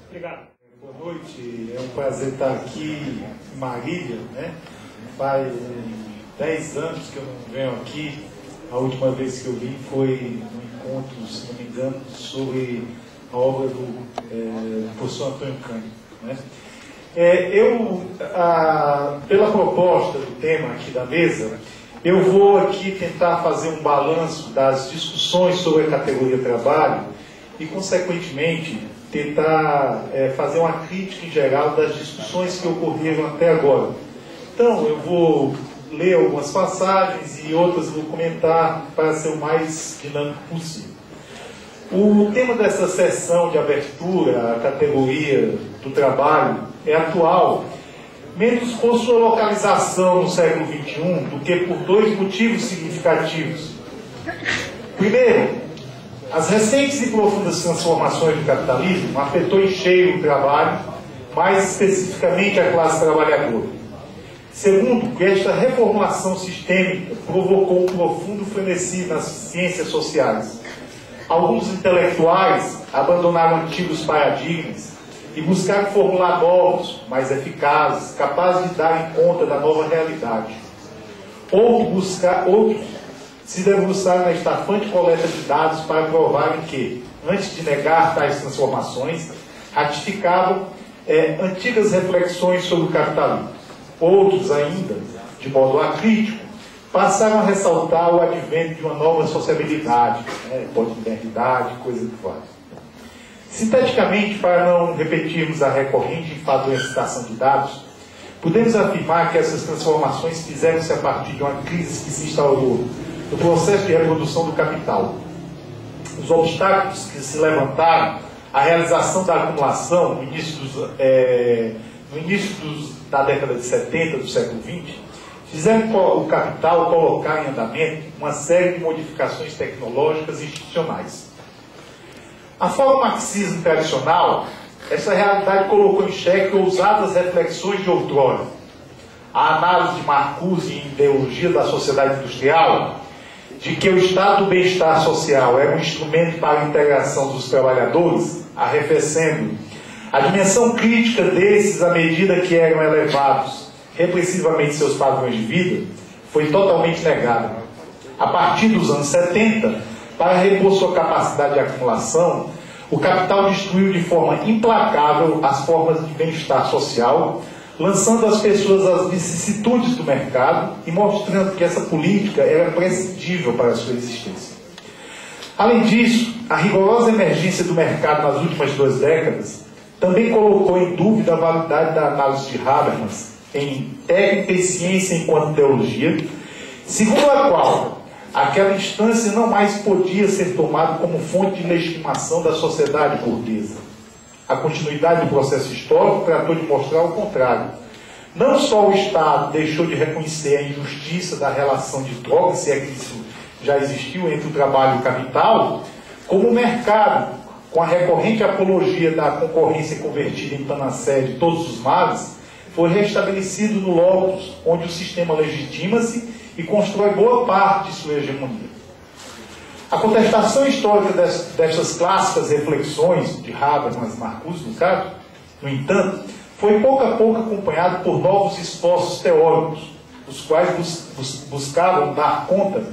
Obrigado. Boa noite. É um prazer estar aqui em Marília, né? Faz 10 anos que eu não venho aqui. A última vez que eu vim foi no encontro, se não me engano, sobre a obra do professor Antônio Cândido, né? Pela proposta do tema aqui da mesa, eu vou aqui tentar fazer um balanço das discussões sobre a categoria trabalho e, consequentemente, tentar fazer uma crítica em geral das discussões que ocorreram até agora. Então, eu vou ler algumas passagens e outras vou comentar para ser o mais dinâmico possível. O tema dessa sessão de abertura, a categoria do trabalho, é atual, menos por sua localização no século XXI, do que por dois motivos significativos. Primeiro, as recentes e profundas transformações do capitalismo afetou em cheio o trabalho, mais especificamente a classe trabalhadora. Segundo, que esta reformulação sistêmica provocou um profundo frenesi nas ciências sociais. Alguns intelectuais abandonaram antigos paradigmas e buscaram formular novos, mais eficazes, capazes de dar conta da nova realidade. Outros se debruçaram na estafante coleta de dados para provarem que, antes de negar tais transformações, ratificavam antigas reflexões sobre o capitalismo. Outros ainda, de modo acrítico, passaram a ressaltar o advento de uma nova sociabilidade, pós-modernidade, coisa do vale. Sinteticamente, para não repetirmos a recorrente e enfadonha citação de dados, podemos afirmar que essas transformações fizeram-se a partir de uma crise que se instaurou no processo de reprodução do capital. Os obstáculos que se levantaram à realização da acumulação no início da década de 70 do século XX fizeram o capital colocar em andamento uma série de modificações tecnológicas e institucionais. A forma marxismo tradicional, essa realidade colocou em xeque ousadas reflexões de outrora. A análise de Marcuse em Ideologia da Sociedade Industrial, de que o estado do bem-estar social era um instrumento para a integração dos trabalhadores, arrefecendo a dimensão crítica desses à medida que eram elevados repressivamente seus padrões de vida, foi totalmente negada. A partir dos anos 70, para repor sua capacidade de acumulação, o capital destruiu de forma implacável as formas de bem-estar social, lançando às pessoas as vicissitudes do mercado e mostrando que essa política era prescindível para a sua existência. Além disso, a rigorosa emergência do mercado nas últimas 2 décadas também colocou em dúvida a validade da análise de Habermas em Técnica e Ciência enquanto Teologia, segundo a qual aquela instância não mais podia ser tomada como fonte de legitimação da sociedade burguesa. A continuidade do processo histórico tratou de mostrar o contrário. Não só o Estado deixou de reconhecer a injustiça da relação de troca, se é que isso já existiu entre o trabalho e o capital, como o mercado, com a recorrente apologia da concorrência convertida em panacéia de todos os males, foi restabelecido no locus, onde o sistema legitima-se e constrói boa parte de sua hegemonia. A contestação histórica destas clássicas reflexões de Habermas e Marcuse, no caso, no entanto, foi pouco a pouco acompanhado por novos esforços teóricos, os quais buscavam dar conta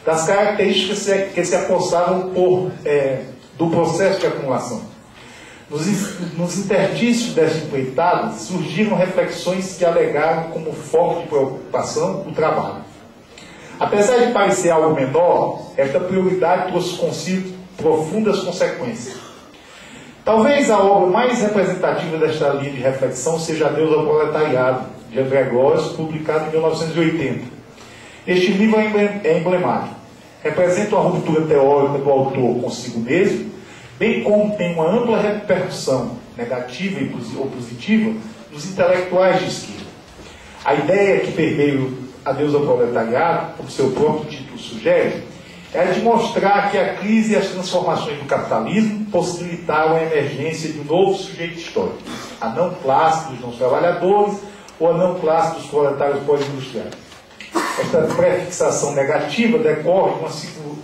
das características que se apossavam do processo de acumulação. Nos interstícios desta empreitada surgiram reflexões que alegaram como foco de preocupação o trabalho. Apesar de parecer algo menor, esta prioridade trouxe consigo profundas consequências. Talvez a obra mais representativa desta linha de reflexão seja Adeus ao Proletariado, de André Gorz, publicado em 1980. Este livro é emblemático. Representa uma ruptura teórica do autor consigo mesmo, bem como tem uma ampla repercussão negativa ou positiva nos intelectuais de esquerda. A ideia que permeia Adeus ao Proletariado, como seu próprio título sugere, é a de mostrar que a crise e as transformações do capitalismo possibilitaram a emergência de um novo sujeito histórico, a não classe dos não trabalhadores ou a não classe dos proletários pós-industriais. Esta prefixação negativa decorre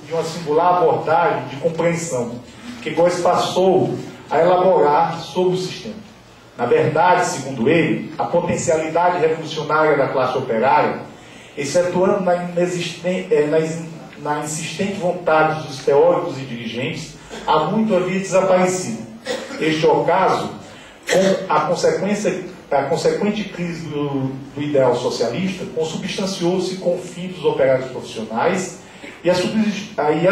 de uma singular abordagem de compreensão que Góes passou a elaborar sobre o sistema. Na verdade, segundo ele, a potencialidade revolucionária da classe operária, excetuando na insistente vontade dos teóricos e dirigentes, há muito havia desaparecido. Este é o caso com a consequente crise do ideal socialista, consubstanciou-se com o fim dos operários profissionais e a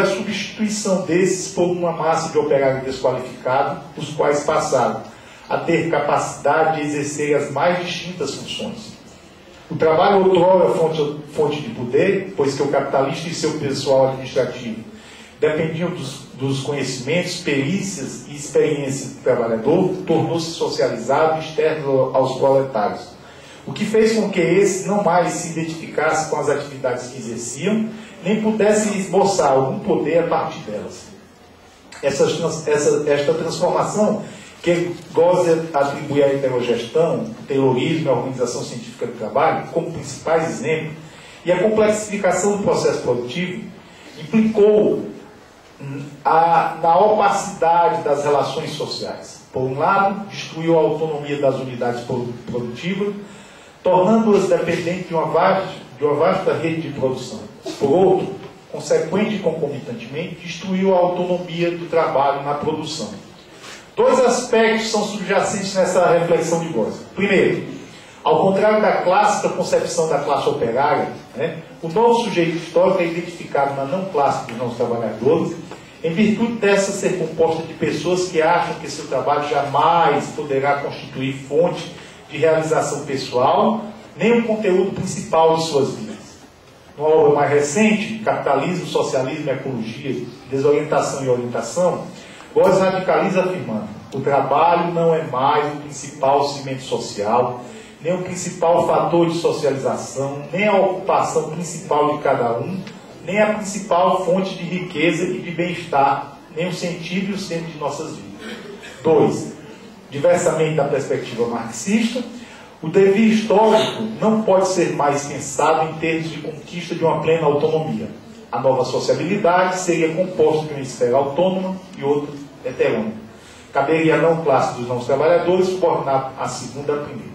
substituição desses por uma massa de operários desqualificados, os quais passaram a ter capacidade de exercer as mais distintas funções. O trabalho outrora fonte de poder, pois que o capitalista e seu pessoal administrativo dependiam dos conhecimentos, perícias e experiências do trabalhador, tornou-se socializado e externo aos proletários, o que fez com que esses não mais se identificassem com as atividades que exerciam, nem pudessem esboçar algum poder a partir delas. Esta transformação que Góes atribui à heterogestão, Taylorismo e a organização científica do trabalho, como principais exemplos, e a complexificação do processo produtivo, implicou na opacidade das relações sociais. Por um lado, destruiu a autonomia das unidades produtivas, tornando-as dependentes de uma vasta rede de produção. Por outro, consequente e concomitantemente, destruiu a autonomia do trabalho na produção. Dois aspectos são subjacentes nessa reflexão de Góes. Primeiro, ao contrário da clássica concepção da classe operária, o novo sujeito histórico é identificado na não classe dos não trabalhadores, em virtude dessa ser composta de pessoas que acham que seu trabalho jamais poderá constituir fonte de realização pessoal, nem o conteúdo principal de suas vidas. Numa obra mais recente, Capitalismo, Socialismo, Ecologia, Desorientação e Orientação, Góes radicaliza afirmando: o trabalho não é mais o principal cimento social, nem o principal fator de socialização, nem a ocupação principal de cada um, nem a principal fonte de riqueza e de bem-estar, nem o sentido e o centro de nossas vidas. 2. Diversamente da perspectiva marxista, o devir histórico não pode ser mais pensado em termos de conquista de uma plena autonomia. A nova sociabilidade seria composta de uma esfera autônoma e outra heterônoma. Caberia à não classe dos não trabalhadores subordinar a segunda à primeira.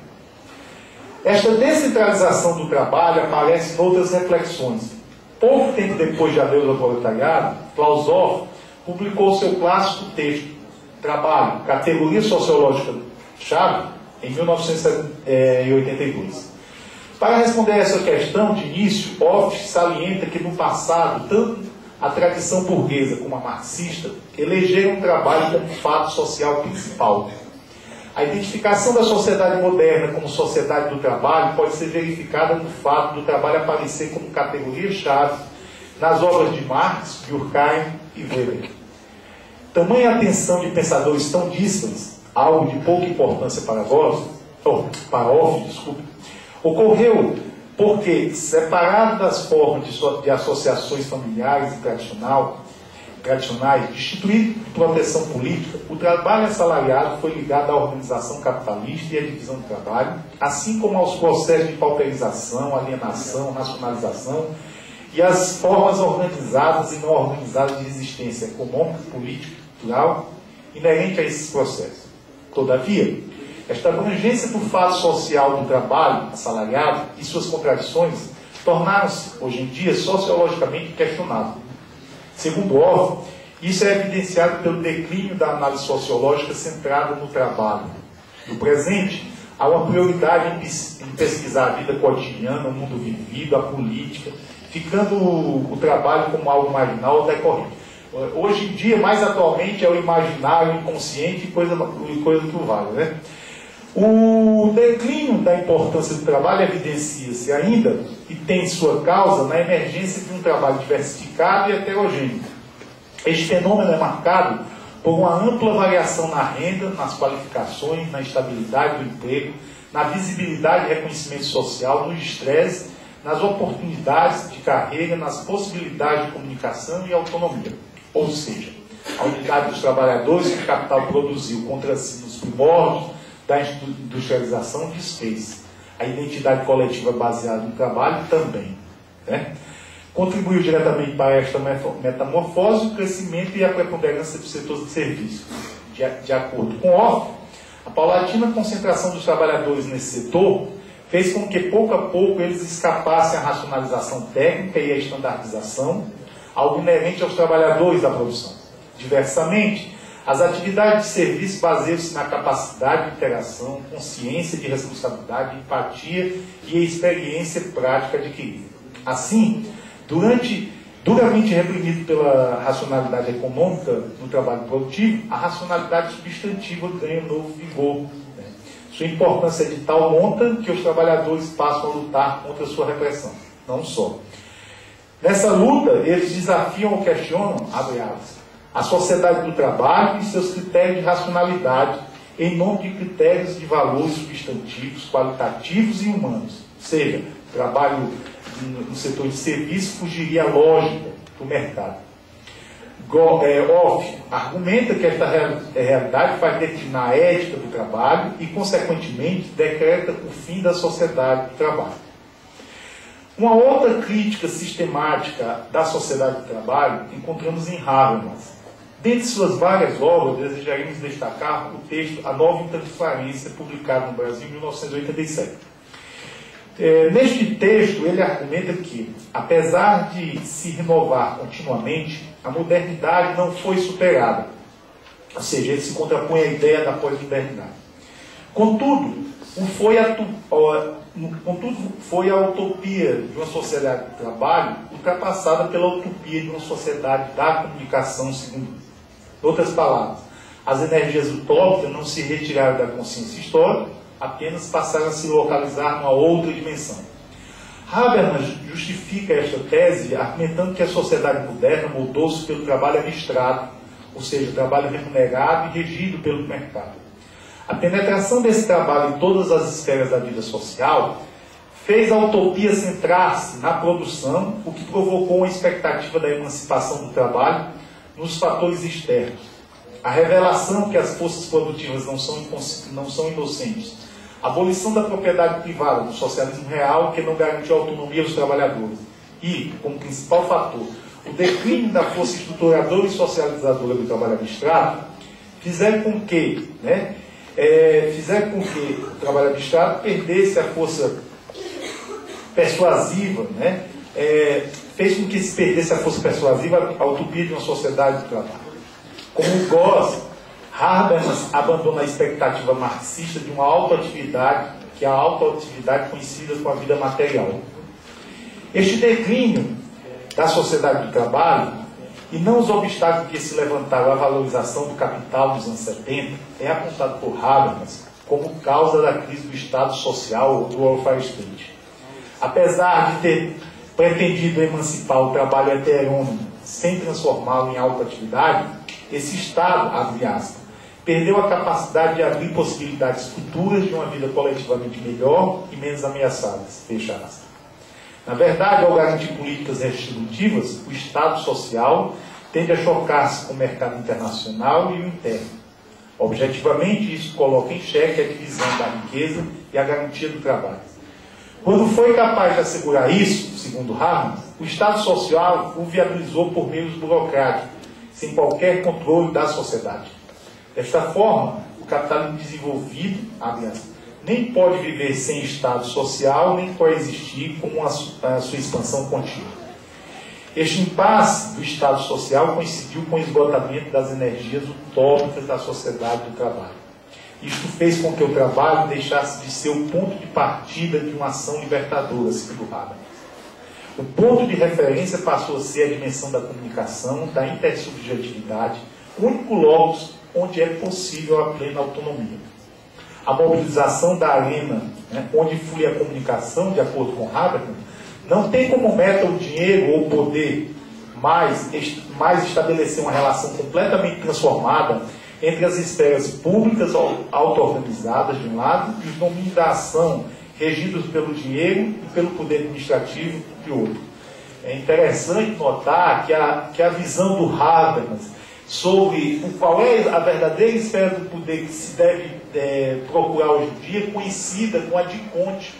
Esta descentralização do trabalho aparece em outras reflexões. Pouco tempo depois de Adeus ao Proletariado, Clausewitz publicou seu clássico texto, Trabalho, Categoria Sociológica-Chave, em 1982. Para responder a essa questão, de início, Hoff salienta que no passado, tanto a tradição burguesa como a marxista elegeram o trabalho como fato social principal. A identificação da sociedade moderna como sociedade do trabalho pode ser verificada no fato do trabalho aparecer como categoria-chave nas obras de Marx, Durkheim e Weber. Tamanha atenção de pensadores tão díspares, algo de pouca importância para Hoff, ocorreu porque, separado das formas de associações familiares e tradicionais, destituído de proteção política, o trabalho assalariado foi ligado à organização capitalista e à divisão do trabalho, assim como aos processos de pauperização, alienação, nacionalização e às formas organizadas e não organizadas de existência econômica, política e cultural inerente a esses processos. Todavia, esta abrangência do fato social do trabalho assalariado e suas contradições tornaram-se, hoje em dia, sociologicamente questionáveis. Segundo Hoff, isso é evidenciado pelo declínio da análise sociológica centrada no trabalho. No presente, há uma prioridade em pesquisar a vida cotidiana, o mundo vivido, a política, ficando o trabalho como algo marginal ou decorrente. Hoje em dia, mais atualmente, é o imaginário, o inconsciente e coisa que o vale, né? O declínio da importância do trabalho evidencia-se ainda e tem sua causa na emergência de um trabalho diversificado e heterogêneo. Este fenômeno é marcado por uma ampla variação na renda, nas qualificações, na estabilidade do emprego, na visibilidade e reconhecimento social, no estresse, nas oportunidades de carreira, nas possibilidades de comunicação e autonomia. Ou seja, a unidade dos trabalhadores que o capital produziu contra si nos primórdios da industrialização desfez. A identidade coletiva baseada no trabalho também. né? Contribuiu diretamente para esta metamorfose, o crescimento e a preponderância dos setores de serviço. De acordo com Orff, a paulatina concentração dos trabalhadores nesse setor fez com que, pouco a pouco, eles escapassem à racionalização técnica e à estandardização, algo inerente aos trabalhadores da produção. Diversamente, as atividades de serviço baseiam-se na capacidade de interação, consciência de responsabilidade, empatia e experiência prática adquirida. Assim, duramente reprimido pela racionalidade econômica no trabalho produtivo, a racionalidade substantiva ganha um novo vigor. Sua importância é de tal monta que os trabalhadores passam a lutar contra a sua repressão. Não só. Nessa luta, eles desafiam ou questionam, abre aspas, a sociedade do trabalho e seus critérios de racionalidade em nome de critérios de valores substantivos, qualitativos e humanos. Ou seja, o trabalho no setor de serviço fugiria à lógica do mercado. Orff argumenta que esta realidade faz declinar a ética do trabalho e, consequentemente, decreta o fim da sociedade do trabalho. Uma outra crítica sistemática da sociedade do trabalho encontramos em Habermas. Dentre suas várias obras, desejaríamos destacar o texto A Nova Intransparência, publicado no Brasil em 1987. Neste texto, ele argumenta que, apesar de se renovar continuamente, a modernidade não foi superada. Ou seja, ele se contrapõe à ideia da pós-modernidade. Contudo, foi a utopia de uma sociedade do trabalho ultrapassada pela utopia de uma sociedade da comunicação, segundo. Em outras palavras, as energias utópicas não se retiraram da consciência histórica, apenas passaram a se localizar numa outra dimensão. Habermas justifica esta tese argumentando que a sociedade moderna moldou-se pelo trabalho abstrato, ou seja, o trabalho remunerado e regido pelo mercado. A penetração desse trabalho em todas as esferas da vida social fez a utopia centrar-se na produção, o que provocou uma expectativa da emancipação do trabalho nos fatores externos. A revelação que as forças produtivas não são inocentes. A abolição da propriedade privada no socialismo real, que não garantiu a autonomia dos trabalhadores. E, como principal fator, o declínio da força estruturadora e socializadora do trabalho abstrato, fizeram com que o trabalho abstrato perdesse a força persuasiva, fez com que se perdesse a força persuasiva a utopia de uma sociedade do trabalho. Como Goss, Habermas abandona a expectativa marxista de uma autoatividade, que é a autoatividade conhecida como a vida material. Este declínio da sociedade do trabalho, e não os obstáculos que se levantaram à valorização do capital dos anos 70, é apontado por Habermas como causa da crise do Estado social ou do welfare state. Apesar de ter pretendido emancipar o trabalho heterônomo sem transformá-lo em autoatividade, esse Estado, abre aspas, perdeu a capacidade de abrir possibilidades futuras de uma vida coletivamente melhor e menos ameaçadas, fecha aspas. Na verdade, ao garantir políticas restritivas, o Estado social tende a chocar-se com o mercado internacional e o interno. Objetivamente, isso coloca em xeque a divisão da riqueza e a garantia do trabalho. Quando foi capaz de assegurar isso, segundo Habermas, o Estado social o viabilizou por meios burocráticos, sem qualquer controle da sociedade. Desta forma, o capitalismo desenvolvido, nem pode viver sem Estado social, nem coexistir com a sua expansão contínua. Este impasse do Estado social coincidiu com o esgotamento das energias utópicas da sociedade do trabalho. Isto fez com que o trabalho deixasse de ser o ponto de partida de uma ação libertadora, segundo Habermas. O ponto de referência passou a ser a dimensão da comunicação, da intersubjetividade, o único locus onde é possível a plena autonomia. A mobilização da arena, onde flui a comunicação, de acordo com Habermas, não tem como meta o dinheiro ou o poder, mas estabelecer uma relação completamente transformada entre as esferas públicas auto-organizadas, de um lado, e os domínios da ação, regidos pelo dinheiro e pelo poder administrativo, de outro. É interessante notar que a visão do Habermas sobre qual é a verdadeira esfera do poder que se deve procurar hoje em dia, coincida com a de Comte,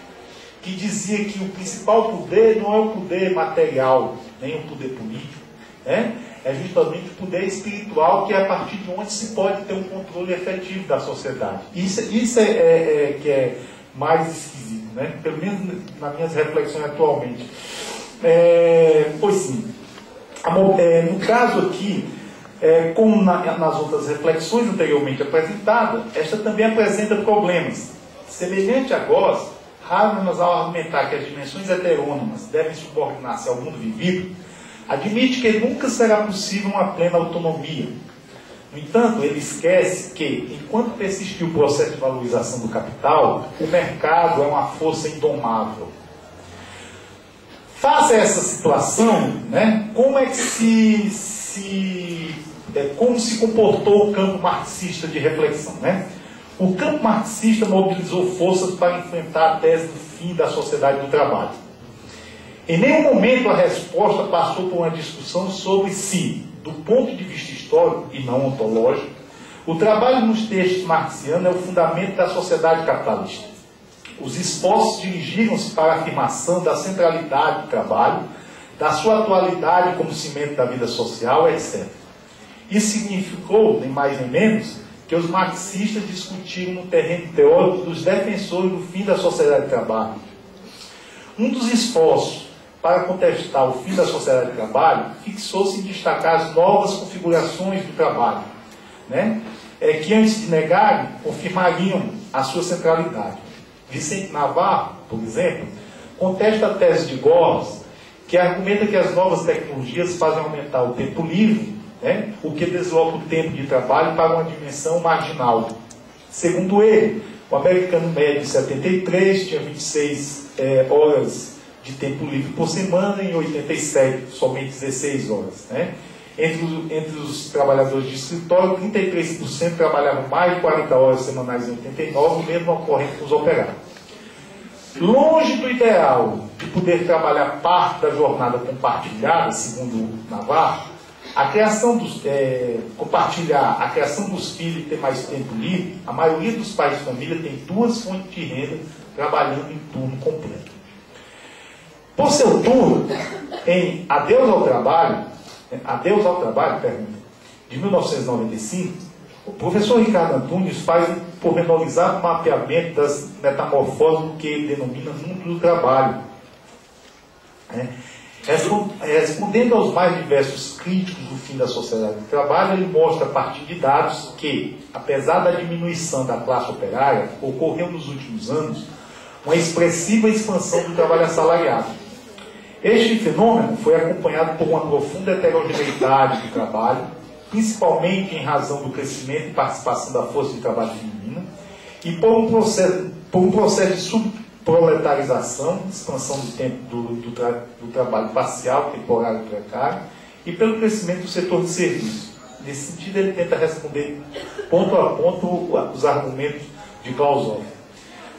que dizia que o principal poder não é o poder material, nem o poder político, né? É justamente o poder espiritual, que é a partir de onde se pode ter um controle efetivo da sociedade. Isso que é mais esquisito, né? Pelo menos nas minhas reflexões atualmente. Pois sim, no caso aqui, como nas outras reflexões anteriormente apresentadas, esta também apresenta problemas. Semelhante a Goss, Habermas, ao argumentar que as dimensões heterônomas devem subordinar-se ao mundo vivido, admite que nunca será possível uma plena autonomia. No entanto, ele esquece que, enquanto persistir o processo de valorização do capital, o mercado é uma força indomável. Face a essa situação, né, como se comportou o campo marxista de reflexão, né? O campo marxista mobilizou forças para enfrentar a tese do fim da sociedade do trabalho. Em nenhum momento a resposta passou por uma discussão sobre se, do ponto de vista histórico e não ontológico, o trabalho nos textos marxianos é o fundamento da sociedade capitalista. Os esforços dirigiram-se para a afirmação da centralidade do trabalho, da sua atualidade como cimento da vida social, etc. Isso significou, nem mais nem menos, que os marxistas discutiram no terreno teórico dos defensores do fim da sociedade do trabalho. Um dos esforços para contestar o fim da sociedade do trabalho fixou-se em destacar as novas configurações do trabalho, né? Que antes de negarem, confirmariam a sua centralidade. Vicente Navarro, por exemplo, contesta a tese de Goss, que argumenta que as novas tecnologias fazem aumentar o tempo livre, né, o que desloca o tempo de trabalho para uma dimensão marginal. Segundo ele, o americano médio de 73 tinha 26 horas de tempo livre por semana, e em 87 somente 16 horas. Né? Entre os trabalhadores de escritório, 33% trabalhavam mais de 40 horas semanais em 89, o mesmo ocorrendo com os operários. Longe do ideal de poder trabalhar parte da jornada compartilhada, segundo Navarro, a criação compartilhar a criação dos filhos e ter mais tempo livre, a maioria dos pais de família tem duas fontes de renda trabalhando em turno completo. Por seu turno, em Adeus ao Trabalho, de 1995, o professor Ricardo Antunes faz um pormenorizado mapeamento das metamorfoses do que ele denomina mundo do trabalho. Respondendo aos mais diversos críticos do fim da sociedade do trabalho, ele mostra a partir de dados que, apesar da diminuição da classe operária, ocorreu nos últimos anos uma expressiva expansão do trabalho assalariado. Este fenômeno foi acompanhado por uma profunda heterogeneidade do trabalho, principalmente em razão do crescimento e participação da força de trabalho feminina, e por um processo de subproletarização, expansão do tempo do trabalho parcial, temporário e precário, e pelo crescimento do setor de serviço. Nesse sentido, ele tenta responder ponto a ponto os argumentos de Clausewitz.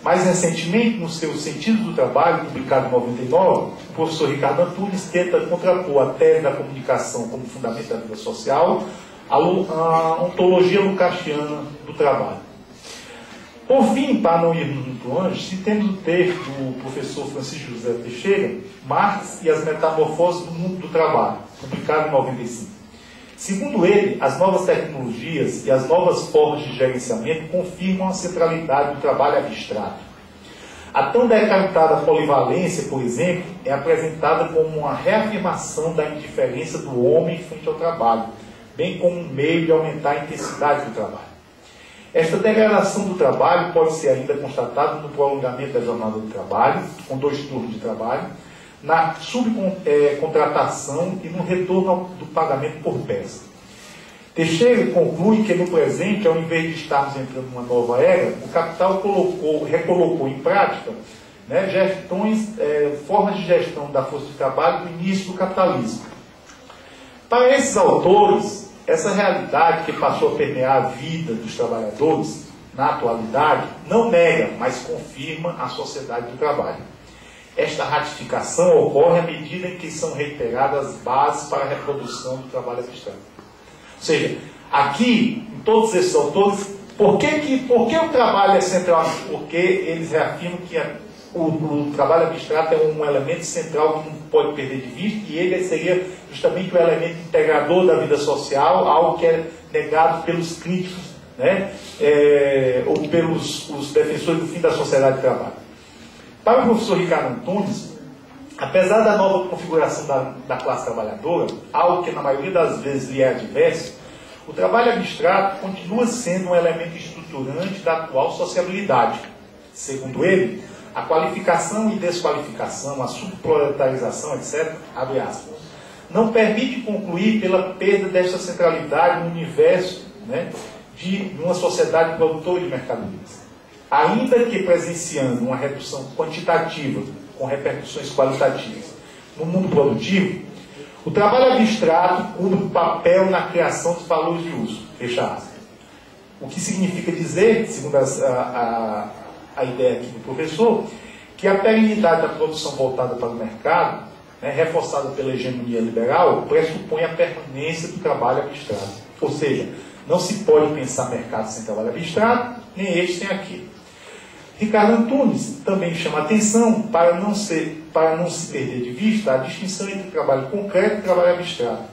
Mais recentemente, no seu Sentido do Trabalho, publicado em 99, o professor Ricardo Antunes tenta contrapor a tese da comunicação como fundamento da vida social à ontologia lucasiana do trabalho. Por fim, para não irmos muito longe, citemos o texto do professor Francisco José Teixeira, Marx e as Metamorfoses do Mundo do Trabalho, publicado em 95. Segundo ele, as novas tecnologias e as novas formas de gerenciamento confirmam a centralidade do trabalho abstrato. A tão decapitada polivalência, por exemplo, é apresentada como uma reafirmação da indiferença do homem frente ao trabalho, bem como um meio de aumentar a intensidade do trabalho. Esta degradação do trabalho pode ser ainda constatada no prolongamento da jornada do trabalho, com 2 turnos de trabalho, na subcontratação e no retorno do pagamento por peça. Teixeira conclui que no presente, ao invés de estarmos entrando numa nova era, o capital recolocou em prática, né, formas de gestão da força de trabalho do início do capitalismo. Para esses autores, essa realidade que passou a permear a vida dos trabalhadores na atualidade não nega, mas confirma a sociedade do trabalho. Esta ratificação ocorre à medida em que são reiteradas as bases para a reprodução do trabalho abstrato. Ou seja, aqui, em todos esses autores, por que o trabalho é central? Porque eles reafirmam que o trabalho abstrato é um elemento central que não pode perder de vista, e ele seria justamente o elemento integrador da vida social, algo que é negado pelos críticos, né? Ou pelos os defensores do fim da sociedade de trabalho. Para o professor Ricardo Antunes, apesar da nova configuração da classe trabalhadora, algo que na maioria das vezes lhe é adverso, o trabalho abstrato continua sendo um elemento estruturante da atual sociabilidade. Segundo ele, a qualificação e desqualificação, a subproletarização, etc., abre aspas, não permite concluir pela perda desta centralidade no universo, né, de uma sociedade produtora de mercadorias. Ainda que presenciando uma redução quantitativa com repercussões qualitativas no mundo produtivo, o trabalho abstrato cumpre um papel na criação dos valores de uso. Fecha aspas. O que significa dizer, segundo a ideia aqui do professor, que a perenidade da produção voltada para o mercado, né, reforçada pela hegemonia liberal, pressupõe a permanência do trabalho abstrato. Ou seja, não se pode pensar mercado sem trabalho abstrato, nem este sem aquele. Ricardo Antunes também chama atenção para não se perder de vista a distinção entre trabalho concreto e trabalho abstrato.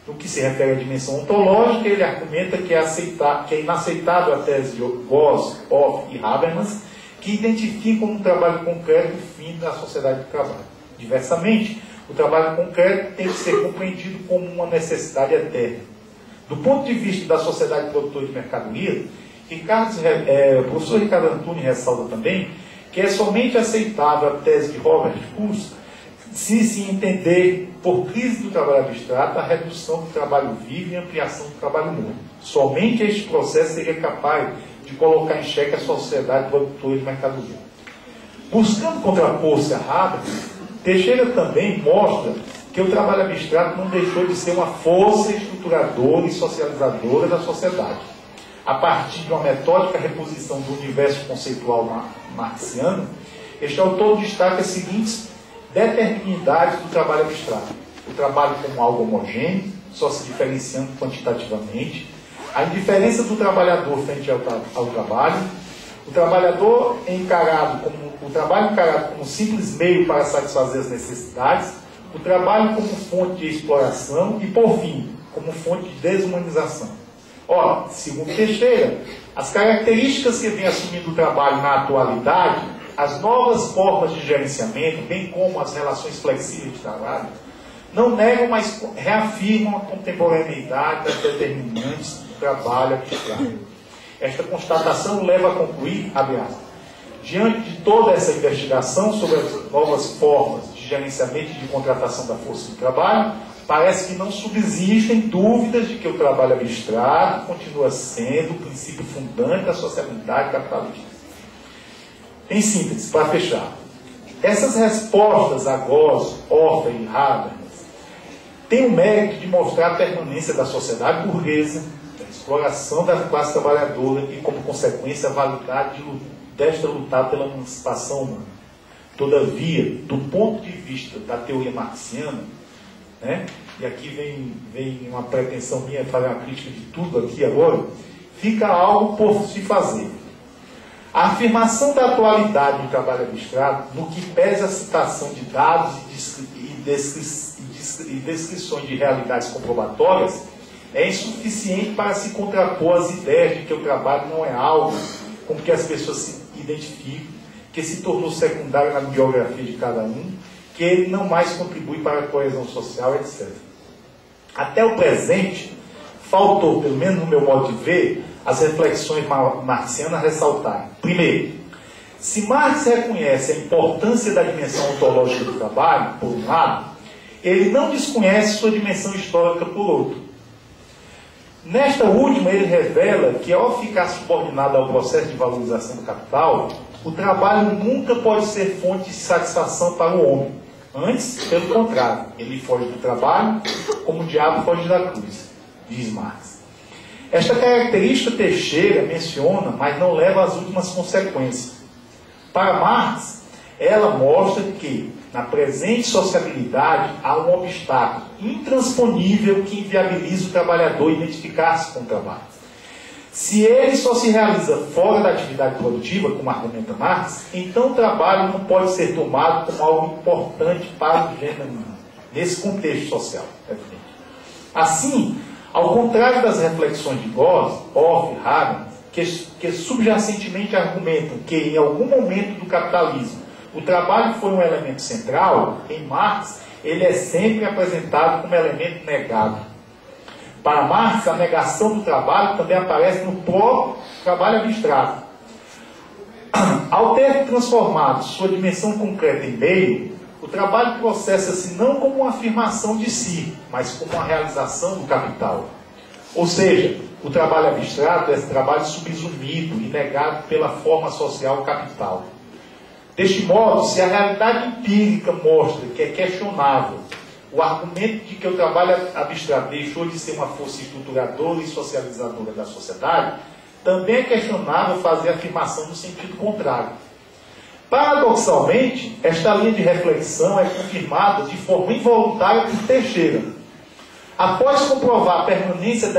No que se refere à dimensão ontológica, ele argumenta que é inaceitável a tese de Goss, Hoff e Habermas, que identificam um trabalho concreto o fim da sociedade de trabalho. Diversamente, o trabalho concreto tem que ser compreendido como uma necessidade eterna. Do ponto de vista da sociedade produtora de mercadoria, o professor Ricardo Antunes ressalta também que é somente aceitável a tese de Robert Kurz se entender por crise do trabalho abstrato a redução do trabalho vivo e ampliação do trabalho morto. Somente este processo seria capaz de colocar em xeque a sociedade produtora de mercadoria. Buscando contrapor-se a Habermas, Teixeira também mostra que o trabalho abstrato não deixou de ser uma força estruturadora e socializadora da sociedade. A partir de uma metódica reposição do universo conceitual marxiano, este autor destaca as seguintes determinidades do trabalho abstrato. O trabalho como algo homogêneo, só se diferenciando quantitativamente, a indiferença do trabalhador frente ao trabalho, o trabalho encarado como simples meio para satisfazer as necessidades, o trabalho como fonte de exploração e, por fim, como fonte de desumanização. Ora, segundo Teixeira, as características que vem assumindo o trabalho na atualidade, as novas formas de gerenciamento, bem como as relações flexíveis de trabalho, não negam, mas reafirmam a contemporaneidade das determinantes do trabalho abstrato. Esta constatação leva a concluir, abre aspas, diante de toda essa investigação sobre as novas formas de gerenciamento e de contratação da força de trabalho, parece que não subsistem dúvidas de que o trabalho abstrato continua sendo o princípio fundante da sociabilidade capitalista. Em síntese, para fechar, essas respostas a Goss, Hofer e Habermas têm o mérito de mostrar a permanência da sociedade burguesa, da exploração da classe trabalhadora e, como consequência, a validade desta lutar pela emancipação humana. Todavia, do ponto de vista da teoria marxiana, né, e aqui vem uma pretensão minha fazer uma crítica de tudo aqui agora, fica algo por se fazer. A afirmação da atualidade do trabalho abstrato, no que pese a citação de dados e descrições de realidades comprobatórias, é insuficiente para se contrapor às ideias de que o trabalho não é algo com que as pessoas se identificam, que se tornou secundário na biografia de cada um, que ele não mais contribui para a coesão social, etc. Até o presente, faltou, pelo menos no meu modo de ver, as reflexões marxianas ressaltarem. Primeiro, se Marx reconhece a importância da dimensão ontológica do trabalho, por um lado, ele não desconhece sua dimensão histórica, por outro. Nesta última, ele revela que, ao ficar subordinado ao processo de valorização do capital, o trabalho nunca pode ser fonte de satisfação para o homem. Antes, pelo contrário, ele foge do trabalho como o diabo foge da cruz, diz Marx. Esta característica Teixeira menciona, mas não leva às últimas consequências. Para Marx, ela mostra que, na presente sociabilidade, há um obstáculo intransponível que inviabiliza o trabalhador identificar-se com o trabalho. Se ele só se realiza fora da atividade produtiva, como argumenta Marx, então o trabalho não pode ser tomado como algo importante para o gênero humano, nesse contexto social. Assim, ao contrário das reflexões de Goss, Orff e Hagen, que subjacentemente argumentam que em algum momento do capitalismo o trabalho foi um elemento central, em Marx ele é sempre apresentado como elemento negado. Para Marx, a negação do trabalho também aparece no próprio trabalho abstrato. Ao ter transformado sua dimensão concreta em meio, o trabalho processa-se não como uma afirmação de si, mas como uma realização do capital. Ou seja, o trabalho abstrato é esse trabalho subsumido e negado pela forma social capital. Deste modo, se a realidade empírica mostra que é questionável o argumento de que o trabalho abstrato deixou de ser uma força estruturadora e socializadora da sociedade, também é questionável fazer a afirmação no sentido contrário. Paradoxalmente, esta linha de reflexão é confirmada de forma involuntária por Teixeira. Após comprovar a permanência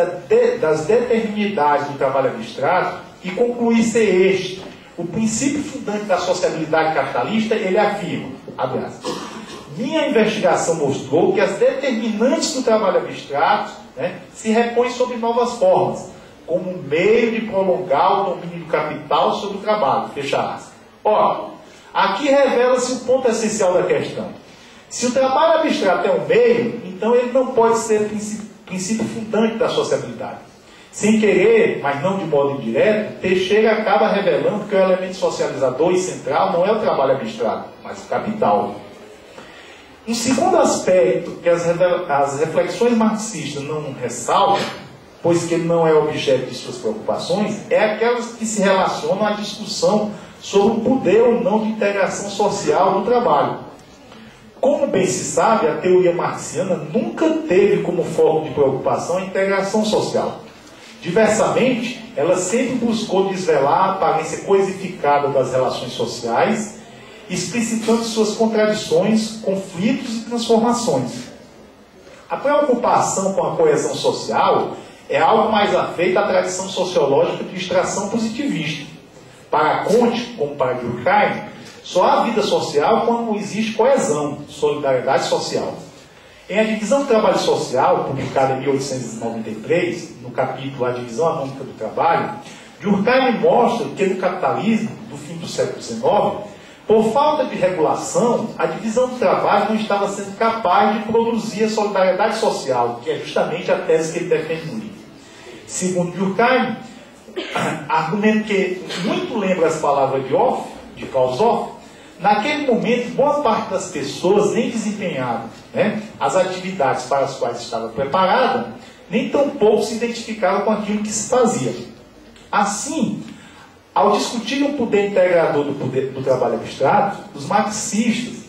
das determinidades do trabalho abstrato e concluir ser este o princípio fundante da sociabilidade capitalista, ele afirma, abre aspas, minha investigação mostrou que as determinantes do trabalho abstrato se repõem sob novas formas, como um meio de prolongar o domínio do capital sobre o trabalho. Fecha aspas. Ora, aqui revela-se o ponto essencial da questão. Se o trabalho abstrato é um meio, então ele não pode ser princípio fundante da sociabilidade. Sem querer, mas não de modo indireto, Teixeira acaba revelando que o elemento socializador e central não é o trabalho abstrato, mas o capital. Um segundo aspecto que as reflexões marxistas não ressaltam, pois que ele não é objeto de suas preocupações, é aquelas que se relacionam à discussão sobre o poder ou não de integração social no trabalho. Como bem se sabe, a teoria marxiana nunca teve como foco de preocupação a integração social. Diversamente, ela sempre buscou desvelar a aparência coisificada das relações sociais, explicitando suas contradições, conflitos e transformações. A preocupação com a coesão social é algo mais afeito à tradição sociológica de extração positivista. Para Comte, como para Durkheim, só há vida social quando existe coesão, solidariedade social. Em A Divisão do Trabalho Social, publicada em 1893, no capítulo A Divisão Anômica do Trabalho, Durkheim mostra que no capitalismo do fim do século XIX, por falta de regulação, a divisão do trabalho não estava sendo capaz de produzir a solidariedade social, que é justamente a tese que ele defende no livro. Segundo Durkheim, argumento que muito lembra as palavras de Klaus Orff, naquele momento, boa parte das pessoas nem desempenhavam as atividades para as quais estava preparada, nem tampouco se identificavam com aquilo que se fazia. Assim, ao discutir o poder integrador do trabalho abstrato, os marxistas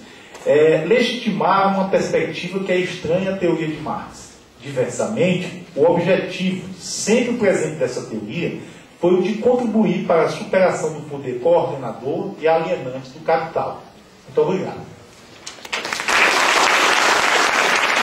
legitimaram uma perspectiva que é estranha à teoria de Marx. Diversamente, o objetivo, sempre presente dessa teoria, foi o de contribuir para a superação do poder coordenador e alienante do capital. Muito obrigado.